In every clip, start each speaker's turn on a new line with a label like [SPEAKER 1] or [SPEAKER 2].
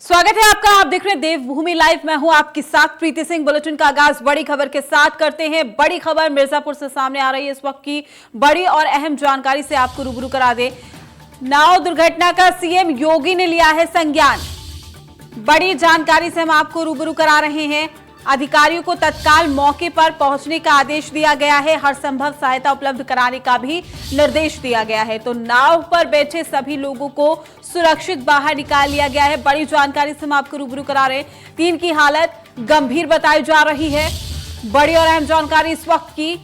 [SPEAKER 1] स्वागत है आपका। आप देख रहे हैं देवभूमि लाइव। मैं हूं आपके साथ प्रीति सिंह। बुलेटिन का आगाज बड़ी खबर के साथ करते हैं। बड़ी खबर मिर्जापुर से सामने आ रही है। इस वक्त की बड़ी और अहम जानकारी से आपको रूबरू करा दे। नाव दुर्घटना का सीएम योगी ने लिया है संज्ञान। बड़ी जानकारी से हम आपको रूबरू करा रहे हैं। अधिकारियों को तत्काल मौके पर पहुंचने का आदेश दिया गया है। हर संभव सहायता उपलब्ध कराने का भी निर्देश दिया गया है। तो नाव पर बैठे सभी लोगों को सुरक्षित बाहर निकाल लिया गया है। बड़ी जानकारी से हम आपको रूबरू करा रहे हैं। 3 की हालत गंभीर बताई जा रही है। बड़ी और अहम जानकारी इस वक्त की,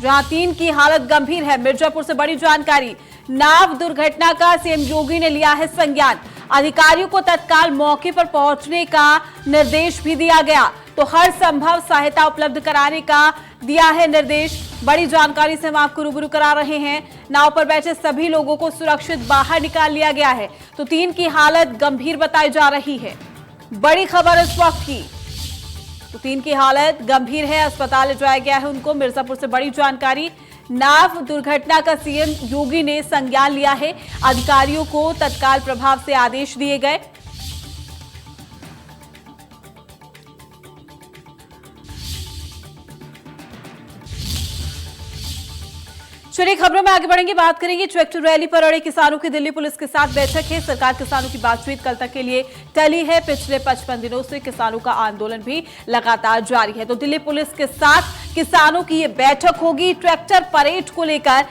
[SPEAKER 1] जहां 3 की हालत गंभीर है। मिर्जापुर से बड़ी जानकारी। नाव दुर्घटना का सीएम योगी ने लिया है संज्ञान। अधिकारियों को तत्काल मौके पर पहुंचने का निर्देश भी दिया गया। तो हर संभव सहायता उपलब्ध कराने का दिया है निर्देश। बड़ी जानकारी से हम आपको रूबरू करा रहे हैं। नाव पर बैठे सभी लोगों को सुरक्षित बाहर निकाल लिया गया है। तो 3 की हालत गंभीर बताई जा रही है। बड़ी खबर इस वक्त की। तो 3 की हालत गंभीर है, अस्पताल ले जाया गया है उनको। मिर्जापुर से बड़ी जानकारी। नाव दुर्घटना का सीएम योगी ने संज्ञान लिया है। अधिकारियों को तत्काल प्रभाव से आदेश दिए गए। चलिए खबरों में आगे बढ़ेंगे। बात करेंगे ट्रैक्टर रैली पर अड़े किसानों की दिल्ली पुलिस के साथ बैठक है। सरकार किसानों की बातचीत कल तक के लिए टली है। पिछले 55 दिनों से किसानों का आंदोलन भी लगातार जारी है। तो दिल्ली पुलिस के साथ किसानों की ये बैठक होगी। ट्रैक्टर परेड को लेकर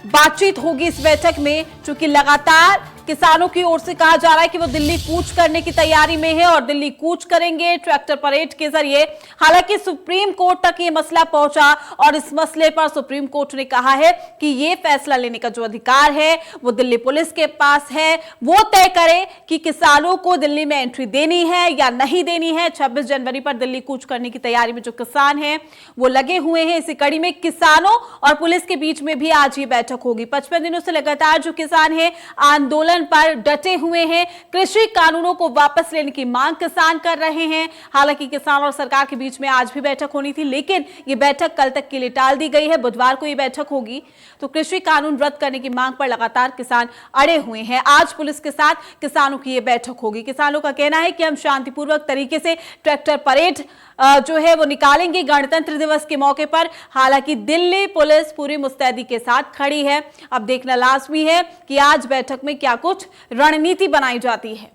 [SPEAKER 1] बातचीत होगी इस बैठक में, चूंकि लगातार किसानों की ओर से कहा जा रहा है कि वो दिल्ली कूच करने की तैयारी में है और दिल्ली कूच करेंगे ट्रैक्टर परेड के जरिए। हालांकि सुप्रीम कोर्ट तक ये मसला पहुंचा और इस मसले पर सुप्रीम कोर्ट ने कहा है कि ये फैसला लेने का जो अधिकार है वो दिल्ली पुलिस के पास है। वो तय करे कि किसानों को दिल्ली में एंट्री देनी है या नहीं देनी है। 26 जनवरी पर दिल्ली कूच करने की तैयारी में जो किसान हैं वो लगे हुए हैं। इसी कड़ी में किसानों और पुलिस के बीच में भी आज ये बैठक होगी। 55 दिनों से लगातार जो किसान हैं आंदोलन पर डटे हुए हैं। कृषि कानूनों को वापस लेने की मांग किसान कर रहे हैं। हालांकि किसान और सरकार के बीच में आज भी बैठक होनी थी, लेकिन ये बैठक कल तक के लिए टाल दी गई है। बुधवार को ये बैठक होगी। तो कृषि कानून रद्द करने की मांग पर लगातार किसान अड़े हुए हैं। आज पुलिस के साथ किसानों की ये बैठक होगी। किसानों का कहना है कि हम शांतिपूर्वक तरीके से ट्रैक्टर परेड जो है वो निकालेंगे गणतंत्र दिवस के मौके पर। हालांकि दिल्ली पुलिस पूरी मुस्तैदी के साथ खड़ी है। अब देखना लाजमी है कि आज बैठक में क्या कुछ रणनीति बनाई जाती है।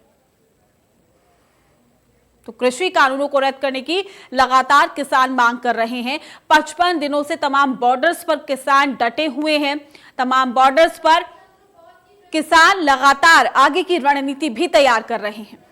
[SPEAKER 1] तो कृषि कानूनों को रद्द करने की लगातार किसान मांग कर रहे हैं। 55 दिनों से तमाम बॉर्डर्स पर किसान डटे हुए हैं। तमाम बॉर्डर्स पर किसान लगातार आगे की रणनीति भी तैयार कर रहे हैं।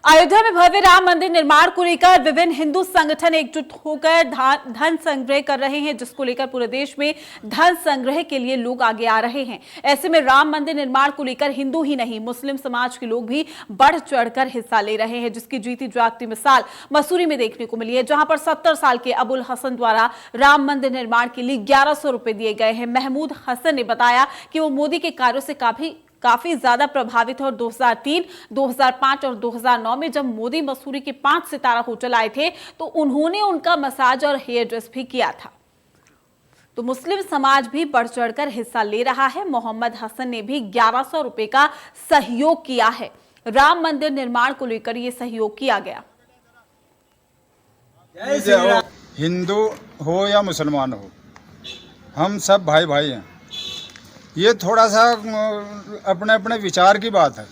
[SPEAKER 1] अयोध्या में भव्य राम मंदिर निर्माण को लेकर विभिन्न हिंदू संगठन एकजुट होकर धन संग्रह कर रहे हैं, जिसको लेकर पूरे देश में धन संग्रह के लिए लोग आगे आ रहे हैं। ऐसे में राम मंदिर निर्माण को लेकर हिंदू ही नहीं मुस्लिम समाज के लोग भी बढ़ चढ़कर हिस्सा ले रहे हैं, जिसकी जीती जागती मिसाल मसूरी में देखने को मिली है, जहां पर 70 साल के अबुल हसन द्वारा राम मंदिर निर्माण के लिए 1100 रुपए दिए गए हैं। महमूद हसन ने बताया कि वो मोदी के कार्यों से काफी ज्यादा प्रभावित है और 2003, 2005 और 2009 में जब मोदी मसूरी के 5 सितारा होटल आए थे तो उन्होंने उनका मसाज और हेयर ड्रेस भी किया था। तो मुस्लिम समाज भी बढ़ चढ़कर हिस्सा ले रहा है। मोहम्मद हसन ने भी 1100 रुपए का सहयोग किया है। राम मंदिर निर्माण को लेकर यह सहयोग किया गया।
[SPEAKER 2] हिंदू हो या मुसलमान हो, हम सब भाई भाई हैं। ये थोड़ा सा अपने अपने विचार की बात है।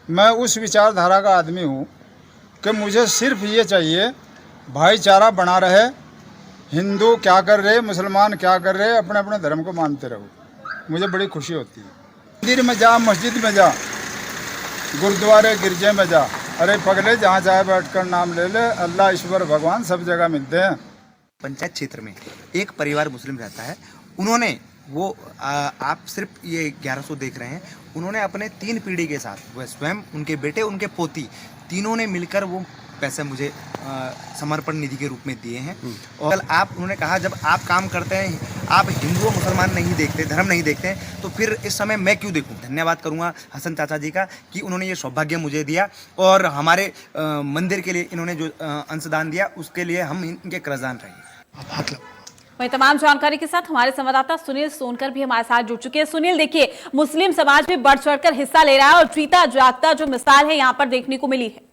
[SPEAKER 2] मैं उस विचारधारा का आदमी हूँ कि मुझे सिर्फ ये चाहिए भाईचारा बना रहे। हिंदू क्या कर रहे, मुसलमान क्या कर रहे, अपने अपने धर्म को मानते रहो। मुझे बड़ी खुशी होती है। मंदिर में जा, मस्जिद में जा, गुरुद्वारे गिरजे में जा, अरे पगले जहाँ चाहे बैठकर नाम ले ले, अल्लाह ईश्वर भगवान सब जगह मिलते हैं।
[SPEAKER 3] पंचायत क्षेत्र में एक परिवार मुस्लिम रहता है। उन्होंने आप सिर्फ ये 1100 देख रहे हैं, उन्होंने अपने 3 पीढ़ी के साथ, वह स्वयं, उनके बेटे, उनके पोती, तीनों ने मिलकर वो पैसे मुझे समर्पण निधि के रूप में दिए हैं। और उन्होंने कहा जब आप काम करते हैं, आप हिंदू मुसलमान नहीं देखते, धर्म नहीं देखते हैं, तो फिर इस समय मैं क्यों देखूं। धन्यवाद करूंगा हसन चाचा जी का कि उन्होंने ये सौभाग्य मुझे दिया और हमारे मंदिर के लिए इन्होंने जो अंशदान दिया उसके लिए हम इनके कर्जदान रहे।
[SPEAKER 1] वहीं तमाम जानकारी के साथ हमारे संवाददाता सुनील सोनकर भी हमारे साथ जुड़ चुके हैं। सुनील, देखिए, मुस्लिम समाज भी बढ़ चढ़कर हिस्सा ले रहा है और जीता जागता जो मिसाल है यहाँ पर देखने को मिली है।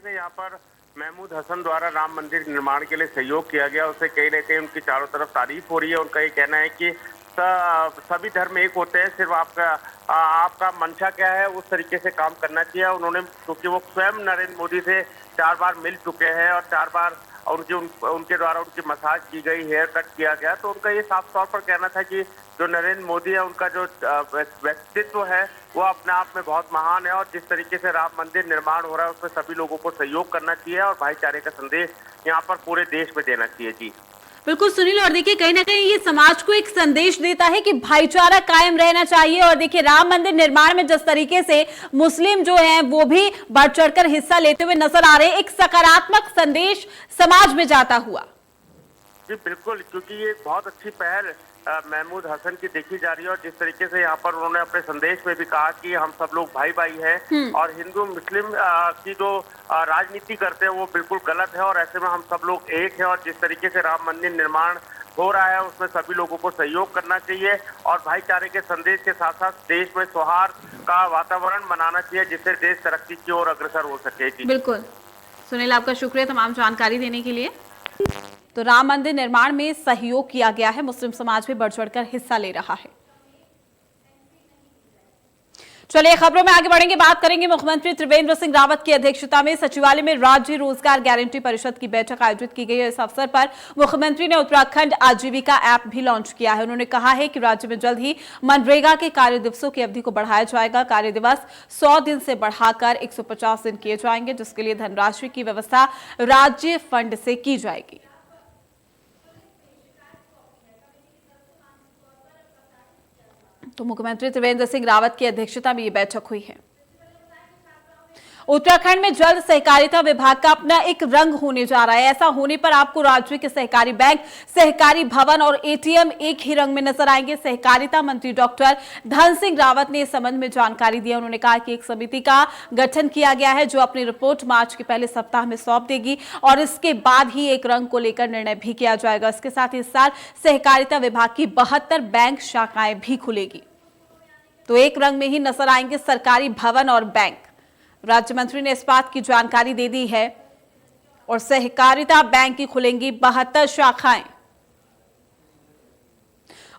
[SPEAKER 4] यहाँ पर महमूद हसन द्वारा राम मंदिर निर्माण के लिए सहयोग किया गया, उसे कहीं ना कहीं उनकी चारों तरफ तारीफ हो रही है। उनका ये कहना है कि सभी धर्म एक होते हैं, सिर्फ आपका मंशा क्या है उस तरीके से काम करना चाहिए। उन्होंने, क्योंकि वो स्वयं नरेंद्र मोदी से 4 बार मिल चुके हैं और 4 बार उनके द्वारा उनकी मसाज की गई, हेयर कट किया गया, तो उनका ये साफ तौर पर कहना था कि जो नरेंद्र मोदी है उनका जो व्यक्तित्व है वो अपने आप में बहुत महान है और जिस तरीके से राम मंदिर निर्माण हो रहा है उसमें सभी लोगों को सहयोग करना चाहिए और भाईचारे का संदेश यहाँ पर पूरे देश में देना चाहिए। जी
[SPEAKER 1] बिल्कुल सुनील, और देखिए कहीं ना कहीं ये समाज को एक संदेश देता है कि भाईचारा कायम रहना चाहिए। और देखिए राम मंदिर निर्माण में जिस तरीके से मुस्लिम जो हैं वो भी बढ़ चढ़कर हिस्सा लेते हुए नजर आ रहे हैं, एक सकारात्मक संदेश समाज में जाता हुआ।
[SPEAKER 4] जी बिल्कुल, क्योंकि ये बहुत अच्छी पहल महमूद हसन की देखी जा रही है और जिस तरीके से यहाँ पर उन्होंने अपने संदेश में भी कहा कि हम सब लोग भाई भाई हैं और हिंदू मुस्लिम की जो राजनीति करते हैं वो बिल्कुल गलत है और ऐसे में हम सब लोग एक हैं और जिस तरीके से राम मंदिर निर्माण हो रहा है उसमें सभी लोगों को सहयोग करना चाहिए और भाईचारे के संदेश के साथ साथ देश में सौहार्द का वातावरण बनाना चाहिए जिससे देश तरक्की की ओर अग्रसर हो सके।
[SPEAKER 1] बिल्कुल सुनील, आपका शुक्रिया तमाम जानकारी देने के लिए। तो राम मंदिर निर्माण में सहयोग किया गया है, मुस्लिम समाज भी बढ़ चढ़कर हिस्सा ले रहा है। चलिए खबरों में आगे बढ़ेंगे, बात करेंगे मुख्यमंत्री त्रिवेंद्र सिंह रावत की अध्यक्षता में सचिवालय में राज्य रोजगार गारंटी परिषद की बैठक आयोजित की गई है। इस अवसर पर मुख्यमंत्री ने उत्तराखंड आजीविका ऐप भी लॉन्च किया है। उन्होंने कहा है कि राज्य में जल्द ही मनरेगा के कार्य दिवसों की अवधि को बढ़ाया जाएगा। कार्य दिवस 100 दिन से बढ़ाकर 150 दिन किए जाएंगे, जिसके लिए धनराशि की व्यवस्था राज्य फंड से की जाएगी। तो मुख्यमंत्री त्रिवेंद्र सिंह रावत की अध्यक्षता में ये बैठक हुई है। उत्तराखंड में जल्द सहकारिता विभाग का अपना एक रंग होने जा रहा है। ऐसा होने पर आपको राज्य के सहकारी बैंक, सहकारी भवन और एटीएम एक ही रंग में नजर आएंगे। सहकारिता मंत्री डॉक्टर धन सिंह रावत ने इस संबंध में जानकारी दी। उन्होंने कहा कि एक समिति का गठन किया गया है जो अपनी रिपोर्ट मार्च के पहले सप्ताह में सौंप देगी और इसके बाद ही एक रंग को लेकर निर्णय भी किया जाएगा। इसके साथ ही इस साल सहकारिता विभाग की 72 बैंक शाखाएं भी खुलेगी, तो एक रंग में ही नजर आएंगे सरकारी भवन और बैंक। राज्य मंत्री ने इस बात की जानकारी दे दी है और सहकारिता बैंक की खुलेंगी 72 शाखाएं।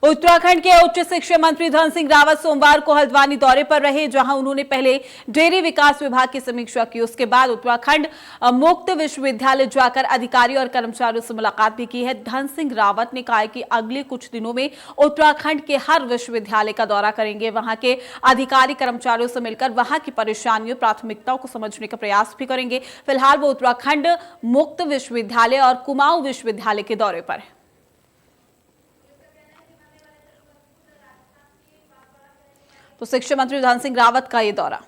[SPEAKER 1] उत्तराखंड के उच्च शिक्षा मंत्री धन सिंह रावत सोमवार को हल्द्वानी दौरे पर रहे, जहां उन्होंने पहले डेयरी विकास विभाग की समीक्षा की। उसके बाद उत्तराखंड मुक्त विश्वविद्यालय जाकर अधिकारी और कर्मचारियों से मुलाकात भी की है। धन सिंह रावत ने कहा कि अगले कुछ दिनों में उत्तराखंड के हर विश्वविद्यालय का दौरा करेंगे, वहां के अधिकारी कर्मचारियों से मिलकर वहां की परेशानियों, प्राथमिकताओं को समझने का प्रयास भी करेंगे। फिलहाल वो उत्तराखंड मुक्त विश्वविद्यालय और कुमाऊं विश्वविद्यालय के दौरे पर है। तो शिक्षा मंत्री धन सिंह रावत का ये दौरा।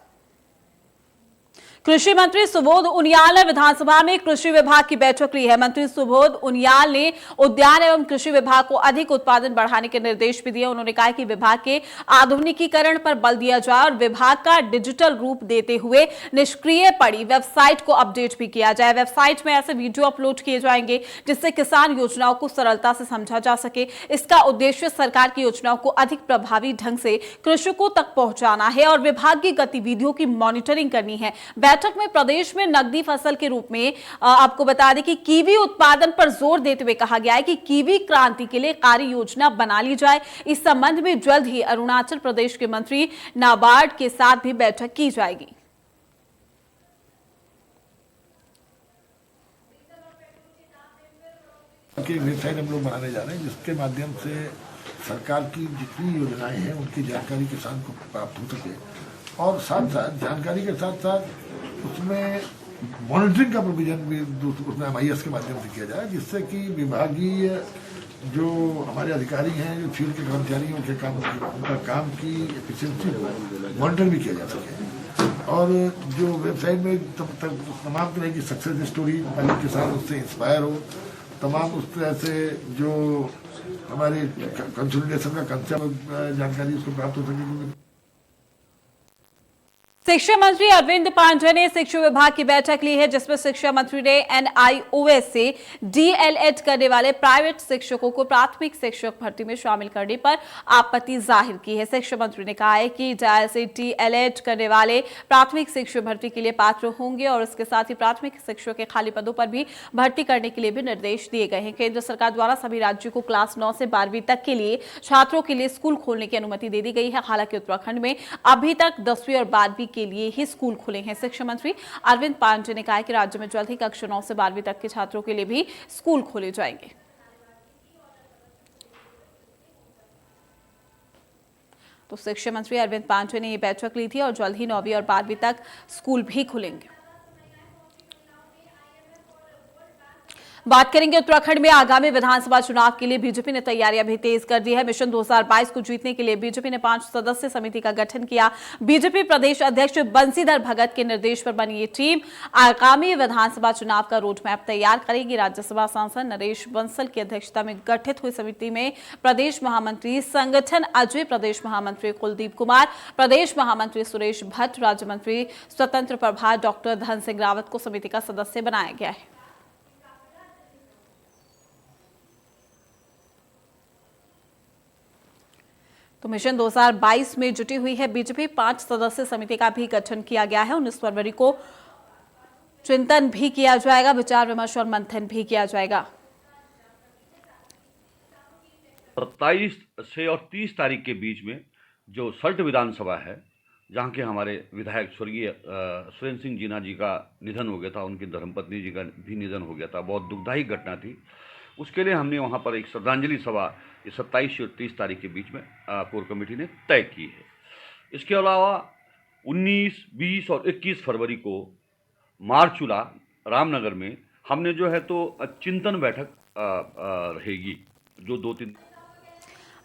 [SPEAKER 1] कृषि मंत्री सुबोध उनियाल ने विधानसभा में कृषि विभाग की बैठक ली है। मंत्री सुबोध उनियाल ने उद्यान एवं कृषि विभाग को अधिक उत्पादन बढ़ाने के निर्देश भी दिए। उन्होंने कहा कि विभाग के आधुनिकीकरण पर बल दिया जाए और विभाग का डिजिटल रूप देते हुए निष्क्रिय पड़ी वेबसाइट को अपडेट भी किया जाए। वेबसाइट में ऐसे वीडियो अपलोड किए जाएंगे जिससे किसान योजनाओं को सरलता से समझा जा सके। इसका उद्देश्य सरकार की योजनाओं को अधिक प्रभावी ढंग से कृषकों तक पहुंचाना है और विभाग की गतिविधियों की मॉनिटरिंग करनी है। बैठक में प्रदेश में नकदी फसल के रूप में आपको बता दें कि कीवी उत्पादन पर जोर देते हुए कहा गया है कि कीवी क्रांति के लिए कार्य योजना बना ली जाए। इस संबंध में जल्द ही अरुणाचल प्रदेश के मंत्री नाबार्ड के साथ भी बैठक की जाएगी।
[SPEAKER 5] वेबसाइट हम लोग बनाने जा रहे हैं जिसके माध्यम से सरकार की जितनी योजनाएं हैं उनकी जानकारी किसान को प्राप्त हो सके और साथ साथ जानकारी के साथ साथ उसमें मॉनिटरिंग का प्रोविजन भी उसमें MIS के माध्यम से किया जाए, जिससे कि विभागीय जो हमारे अधिकारी हैं, जो फील्ड के कर्मचारी हैं, उनका काम की एफिशिएंसी को मॉनिटर भी किया जा सके। और जो वेबसाइट में तमाम तरह की सक्सेस स्टोरी ताकि किसान उससे इंस्पायर हो, तमाम उस तरह से जो हमारे कंसोलिडेशन का कंसेप्ट जानकारी उसको प्राप्त हो सके।
[SPEAKER 1] शिक्षा मंत्री अरविंद पांडे ने शिक्षा विभाग की बैठक ली है, जिसमें शिक्षा मंत्री ने NIOS से DLED करने वाले प्राइवेट शिक्षकों को प्राथमिक शिक्षक भर्ती में शामिल करने पर आपत्ति जाहिर की है। शिक्षा मंत्री ने कहा है कि जैसे DLED करने वाले प्राथमिक शिक्षक भर्ती के लिए पात्र होंगे और इसके साथ ही प्राथमिक शिक्षक के खाली पदों पर भी भर्ती करने के लिए भी निर्देश दिए गए हैं। केंद्र सरकार द्वारा सभी राज्यों को क्लास 9 से 12वीं तक के लिए छात्रों के लिए स्कूल खोलने की अनुमति दे दी गई है। हालांकि उत्तराखंड में अभी तक 10वीं और 12वीं के लिए ही स्कूल खुले हैं। शिक्षा मंत्री अरविंद पांडे ने कहा कि राज्य में जल्द ही कक्षा 9 से 12वीं तक के छात्रों के लिए भी स्कूल खोले जाएंगे। तो शिक्षा मंत्री अरविंद पांडे ने यह बैठक ली थी और जल्द ही 9वीं और 12वीं तक स्कूल भी खुलेंगे। बात करेंगे उत्तराखंड में आगामी विधानसभा चुनाव के लिए बीजेपी ने तैयारियां भी तेज कर दी है। मिशन 2022 को जीतने के लिए बीजेपी ने 5 सदस्य समिति का गठन किया। बीजेपी प्रदेश अध्यक्ष बंसीधर भगत के निर्देश पर बनी ये टीम आगामी विधानसभा चुनाव का रोड मैप तैयार करेगी। राज्यसभा सांसद नरेश बंसल की अध्यक्षता में गठित हुई समिति में प्रदेश महामंत्री संगठन अजय, प्रदेश महामंत्री कुलदीप कुमार, प्रदेश महामंत्री सुरेश भट्ट, राज्य मंत्री स्वतंत्र प्रभार डॉक्टर धन सिंह रावत को समिति का सदस्य बनाया गया है। तो मिशन 2022 में जुटी हुई है बीजेपी। 5 सदस्य समिति का भी गठन किया गया है। 19 फरवरी को चिंतन भी किया जाएगा, विचार विमर्श और मंथन भी किया जाएगा।
[SPEAKER 6] 27 से और 30 तारीख के बीच में जो सल्ट विधानसभा है, जहाँ के हमारे विधायक स्वर्गीय सुरेंद्र सिंह जीना जी का निधन हो गया था, उनकी धर्मपत्नी जी का भी निधन हो गया था, बहुत दुखदायी घटना थी। उसके लिए हमने वहाँ पर एक श्रद्धांजलि सभा 27 और 30 तारीख के बीच में कोर कमेटी ने तय की है। इसके अलावा 19, 20 और 21 फरवरी को मारचूला रामनगर में हमने जो है तो चिंतन बैठक रहेगी, जो 2-3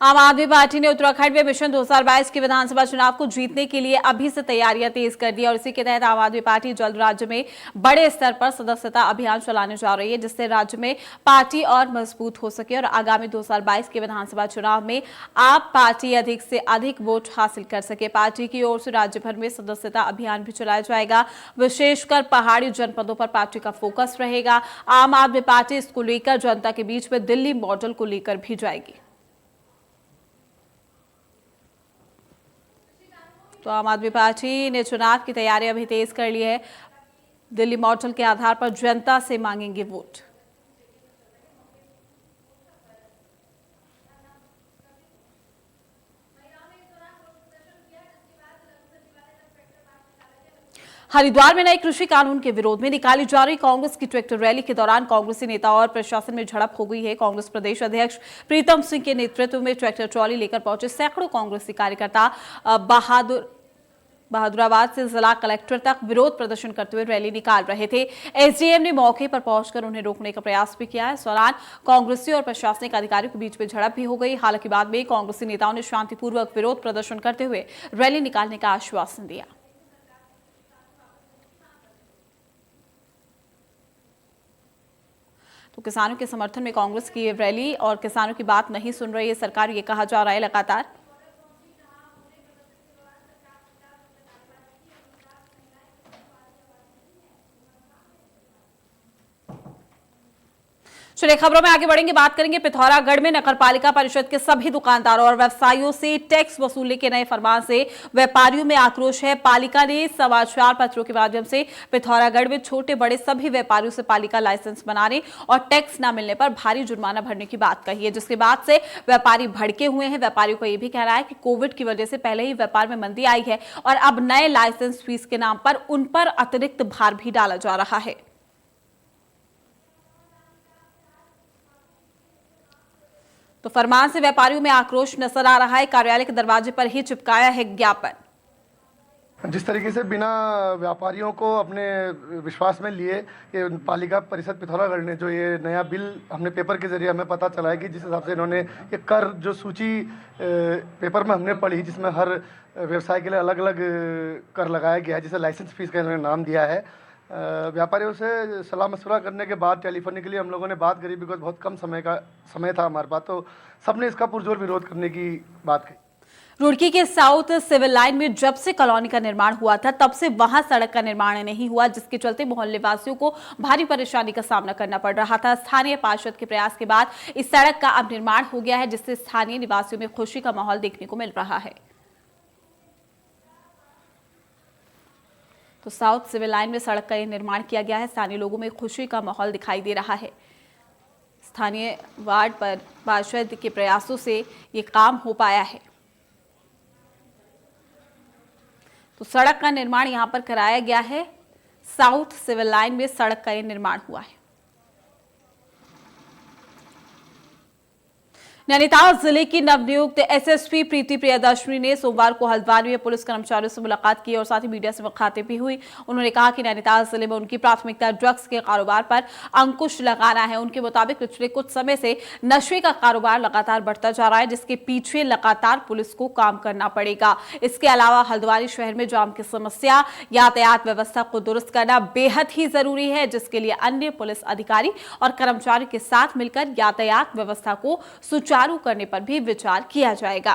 [SPEAKER 1] आम आदमी पार्टी ने उत्तराखंड में मिशन 2022 के विधानसभा चुनाव को जीतने के लिए अभी से तैयारियां तेज कर दी और इसी के तहत आम आदमी पार्टी जल्द राज्य में बड़े स्तर पर सदस्यता अभियान चलाने जा रही है, जिससे राज्य में पार्टी और मजबूत हो सके और आगामी 2022 के विधानसभा चुनाव में आप पार्टी अधिक से अधिक वोट हासिल कर सके। पार्टी की ओर से राज्य भर में सदस्यता अभियान भी चलाया जाएगा। विशेषकर पहाड़ी जनपदों पर पार्टी का फोकस रहेगा। आम आदमी पार्टी इसको लेकर जनता के बीच में दिल्ली मॉडल को लेकर भी जाएगी। तो आम आदमी पार्टी ने चुनाव की तैयारियां भी तेज कर ली है। दिल्ली मॉडल के आधार पर जनता से मांगेंगे वोट। हरिद्वार में नए कृषि कानून के विरोध में निकाली जा रही कांग्रेस की ट्रैक्टर रैली के दौरान कांग्रेसी नेता और प्रशासन में झड़प हो गई है। कांग्रेस प्रदेश अध्यक्ष प्रीतम सिंह के नेतृत्व में ट्रैक्टर ट्रॉली लेकर पहुंचे सैकड़ों कांग्रेसी कार्यकर्ता बहादुराबाद से जिला कलेक्टर तक विरोध प्रदर्शन करते हुए रैली निकाल रहे थे। एसडीएम ने मौके पर पहुंचकर उन्हें रोकने का प्रयास भी किया। इस दौरान कांग्रेसी और प्रशासनिक अधिकारियों के बीच में झड़प भी हो गई। हालांकि बाद में कांग्रेसी नेताओं ने शांतिपूर्वक विरोध प्रदर्शन करते हुए रैली निकालने का आश्वासन दिया। तो किसानों के समर्थन में कांग्रेस की ये रैली और किसानों की बात नहीं सुन रही है सरकार, ये कहा जा रहा है लगातार। चलिए खबरों में आगे बढ़ेंगे, बात करेंगे पिथौरागढ़ में नगरपालिका परिषद के सभी दुकानदारों और व्यवसायियों से टैक्स वसूलने के नए फरमान से व्यापारियों में आक्रोश है। पालिका ने समाचार पत्रों के माध्यम से पिथौरागढ़ में छोटे बड़े सभी व्यापारियों से पालिका लाइसेंस बनाने और टैक्स न मिलने पर भारी जुर्माना भरने की बात कही है, जिसके बाद से व्यापारी भड़के हुए हैं। व्यापारियों का यह भी कहना है कि कोविड की वजह से पहले ही व्यापार में मंदी आई है और अब नए लाइसेंस फीस के नाम पर उन पर अतिरिक्त भार भी डाला जा रहा है। तो फरमान से व्यापारियों में आक्रोश नजर आ रहा है। कार्यालय के दरवाजे पर ही चिपकाया है ज्ञापन।
[SPEAKER 7] जिस तरीके से बिना व्यापारियों को अपने विश्वास में लिए ये पालिका परिषद पिथौरागढ़ ने जो ये नया बिल हमने पेपर के जरिए हमें पता चला है कि जिस हिसाब से इन्होंने ये कर जो सूची पेपर में हमने पढ़ी, जिसमें हर व्यवसाय के लिए अलग अलग कर लगाया गया है, जिसे लाइसेंस फीस का इन्होंने नाम दिया है। व्यापारियों से सलाह मशवरा करने के बाद टेलीफोनिकली हम लोगों ने बात करी, बिकॉज बहुत कम समय था हमारे पास, तो सबने इसका पुरजोर विरोध करने की बात कही।
[SPEAKER 1] रुड़की के साउथ सिविल लाइन में जब से कॉलोनी का निर्माण हुआ था तब से वहां सड़क का निर्माण नहीं हुआ, जिसके चलते मोहल्ले वासियों को भारी परेशानी का सामना करना पड़ रहा था। स्थानीय पार्षद के प्रयास के बाद इस सड़क का अब निर्माण हो गया है, जिससे स्थानीय निवासियों में खुशी का माहौल देखने को मिल रहा है। तो साउथ सिविल लाइन में सड़क का यह निर्माण किया गया है। स्थानीय लोगों में खुशी का माहौल दिखाई दे रहा है। स्थानीय वार्ड पर पार्षद के प्रयासों से ये काम हो पाया है। तो सड़क का निर्माण यहां पर कराया गया है। साउथ सिविल लाइन में सड़क का यह निर्माण हुआ है। नैनीताल जिले की नवनियुक्त एसएसपी प्रीति प्रियदर्शनी ने सोमवार को हल्द्वानी में पुलिस कर्मचारियों से मुलाकात की और साथ ही मीडिया से मुखातिब भी हुई। उन्होंने कहा कि नैनीताल जिले में उनकी प्राथमिकता ड्रग्स के कारोबार पर अंकुश लगाना है। उनके मुताबिक पिछले कुछ समय से नशे का कारोबार लगातार बढ़ता जा रहा है, जिसके पीछे लगातार पुलिस को काम करना पड़ेगा। इसके अलावा हल्द्वानी शहर में जाम की समस्या, यातायात व्यवस्था को दुरुस्त करना बेहद ही जरूरी है, जिसके लिए अन्य पुलिस अधिकारी और कर्मचारी के साथ मिलकर यातायात व्यवस्था को सुचारू करने पर भी विचार किया जाएगा।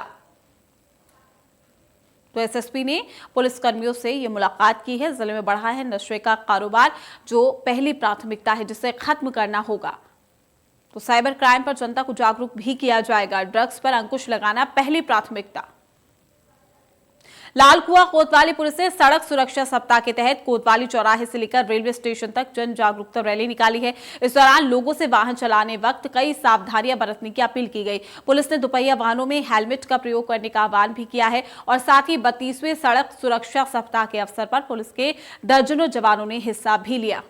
[SPEAKER 1] तो एसएसपी ने पुलिस कर्मियों से यह मुलाकात की है। जिले में बढ़ा है नशे का कारोबार, जो पहली प्राथमिकता है, जिसे खत्म करना होगा। तो साइबर क्राइम पर जनता को जागरूक भी किया जाएगा। ड्रग्स पर अंकुश लगाना पहली प्राथमिकता। लालकुआं कोतवाली पुलिस ने सड़क सुरक्षा सप्ताह के तहत कोतवाली चौराहे से लेकर रेलवे स्टेशन तक जन जागरूकता रैली निकाली है। इस दौरान लोगों से वाहन चलाने वक्त कई सावधानियां बरतने की अपील की गई। पुलिस ने दोपहिया वाहनों में हेलमेट का प्रयोग करने का आह्वान भी किया है और साथ ही 32वें सड़क सुरक्षा सप्ताह के अवसर पर पुलिस के दर्जनों जवानों ने हिस्सा भी लिया।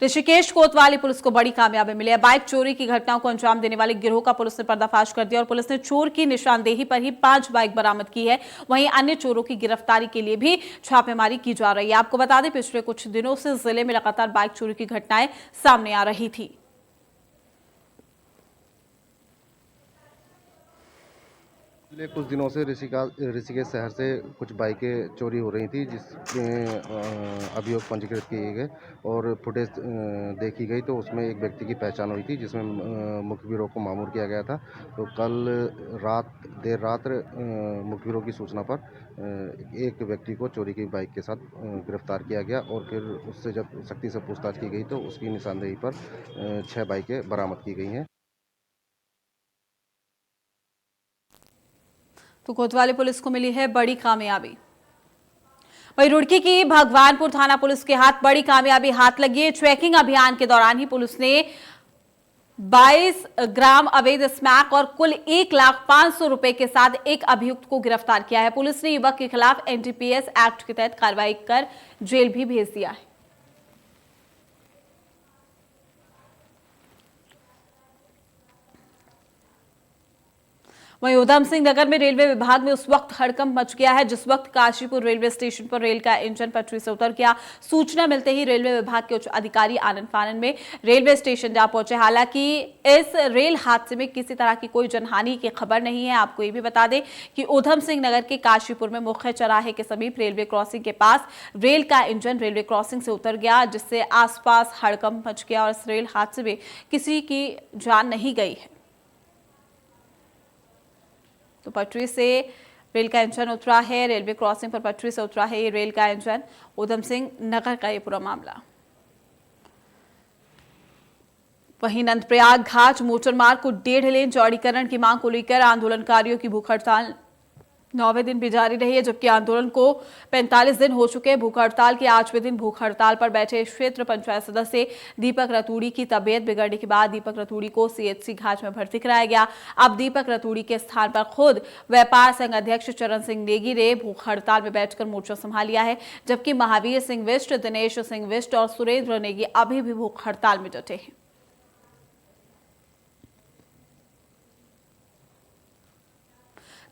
[SPEAKER 1] ऋषिकेश कोतवाली पुलिस को बड़ी कामयाबी मिली है। बाइक चोरी की घटनाओं को अंजाम देने वाले गिरोह का पुलिस ने पर्दाफाश कर दिया और पुलिस ने चोर की निशानदेही पर ही 5 बाइक बरामद की है। वहीं अन्य चोरों की गिरफ्तारी के लिए भी छापेमारी की जा रही है। आपको बता दें, पिछले कुछ दिनों से जिले में लगातार बाइक चोरी की घटनाएं सामने आ रही थी।
[SPEAKER 8] पिछले कुछ दिनों से ऋषिकेश शहर से कुछ बाइकें चोरी हो रही थी, जिसमें अभियोग पंजीकृत किए गए और फुटेज देखी गई तो उसमें एक व्यक्ति की पहचान हुई थी, जिसमें मुखबिरों को मामूर किया गया था। तो कल देर रात मुखबिरों की सूचना पर एक व्यक्ति को चोरी की बाइक के साथ गिरफ्तार किया गया और फिर उससे जब सख्ती से पूछताछ की गई तो उसकी निशानदेही पर 6 बाइकें बरामद की गई हैं।
[SPEAKER 1] तो कोतवाली पुलिस को मिली है बड़ी कामयाबी। वहीं रुड़की की भगवानपुर थाना पुलिस के हाथ बड़ी कामयाबी हाथ लगी है। ट्रैकिंग अभियान के दौरान ही पुलिस ने 22 ग्राम अवैध स्मैक और कुल 1,05,000 रुपए के साथ एक अभियुक्त को गिरफ्तार किया है। पुलिस ने युवक के खिलाफ एनडीपीएस एक्ट के तहत कार्रवाई कर जेल भी भेज दिया है। वहीं उधम सिंह नगर में रेलवे विभाग में उस वक्त हड़कंप मच गया है जिस वक्त काशीपुर रेलवे स्टेशन पर रेल का इंजन पटरी से उतर गया। सूचना मिलते ही रेलवे विभाग के उच्च अधिकारी आनन फानन में रेलवे स्टेशन जा पहुंचे। हालांकि इस रेल हादसे में किसी तरह की कोई जनहानि की खबर नहीं है। आपको ये भी बता दें कि उधम सिंह नगर के काशीपुर में मुख्य चौराहे के समीप रेलवे क्रॉसिंग के पास रेल का इंजन रेलवे क्रॉसिंग से उतर गया, जिससे आसपास हड़कंप मच गया और इस रेल हादसे में किसी की जान नहीं गई है। तो पटरी से रेल का इंजन उतरा है, रेलवे क्रॉसिंग पर पटरी से उतरा है ये रेल का इंजन। उधम सिंह नगर का ये पूरा मामला। वहीं नंदप्रयाग घाट मोटर मार्ग को 1.5 लेन चौड़ीकरण की मांग को लेकर आंदोलनकारियों की भूख हड़ताल 9वें दिन भी जारी रही है, जबकि आंदोलन को 45 दिन हो चुके हैं। भूख हड़ताल के 8वें दिन भूख हड़ताल पर बैठे क्षेत्र पंचायत सदस्य दीपक रतूड़ी की तबीयत बिगड़ने के बाद दीपक रतूड़ी को सीएचसी घाट में भर्ती कराया गया। अब दीपक रतूड़ी के स्थान पर खुद व्यापार संघ अध्यक्ष चरण सिंह नेगी ने भूख हड़ताल में बैठकर मोर्चा संभाल लिया है, जबकि महावीर सिंह विष्ट, दिनेश सिंह विष्ट और सुरेंद्र नेगी अभी भी भूख हड़ताल में डटे हैं।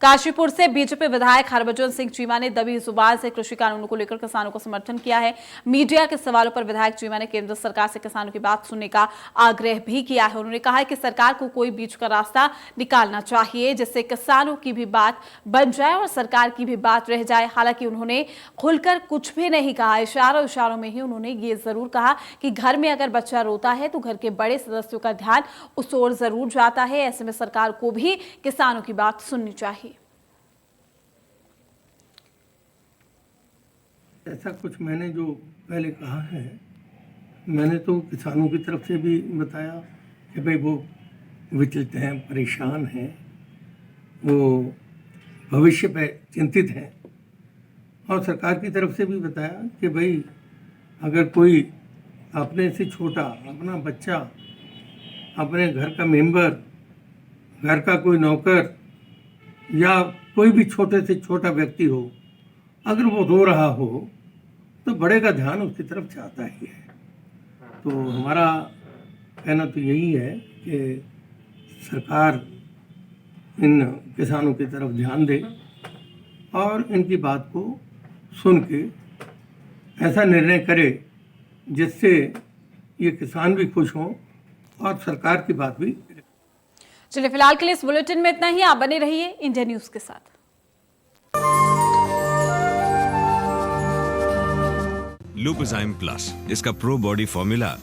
[SPEAKER 1] काशीपुर से बीजेपी विधायक हरभजन सिंह चीमा ने दबी जुबान से कृषि कानूनों को लेकर किसानों को समर्थन किया है। मीडिया के सवालों पर विधायक चीमा ने केंद्र सरकार से किसानों की बात सुनने का आग्रह भी किया है। उन्होंने कहा है कि सरकार को कोई बीच का रास्ता निकालना चाहिए जिससे किसानों की भी बात बन जाए और सरकार की भी बात रह जाए। हालांकि उन्होंने खुलकर कुछ भी नहीं कहा, इशारों में ही उन्होंने ये जरूर कहा कि घर में अगर बच्चा रोता है तो घर के बड़े सदस्यों का ध्यान उस ओर जरूर जाता है। ऐसे में सरकार को भी किसानों की बात सुननी चाहिए।
[SPEAKER 9] ऐसा कुछ मैंने जो पहले कहा है, मैंने तो किसानों की तरफ से भी बताया कि भाई वो विचलित हैं, परेशान हैं, वो भविष्य पे चिंतित हैं, और सरकार की तरफ से भी बताया कि भाई अगर कोई अपने से छोटा, अपना बच्चा, अपने घर का मेंबर, घर का कोई नौकर या कोई भी छोटे से छोटा व्यक्ति हो, अगर वो रो रहा हो तो बड़े का ध्यान उसकी तरफ जाता ही है। तो हमारा कहना तो यही है कि सरकार इन किसानों की तरफ ध्यान दे और इनकी बात को सुन के ऐसा निर्णय करे जिससे ये किसान भी खुश हों और सरकार की बात भी।
[SPEAKER 1] चलिए फिलहाल के लिए इस बुलेटिन में इतना ही। आप बने रहिए इंडिया न्यूज के साथ।
[SPEAKER 10] लुपिज़ाइम प्लस, इसका प्रो बॉडी फॉर्मूला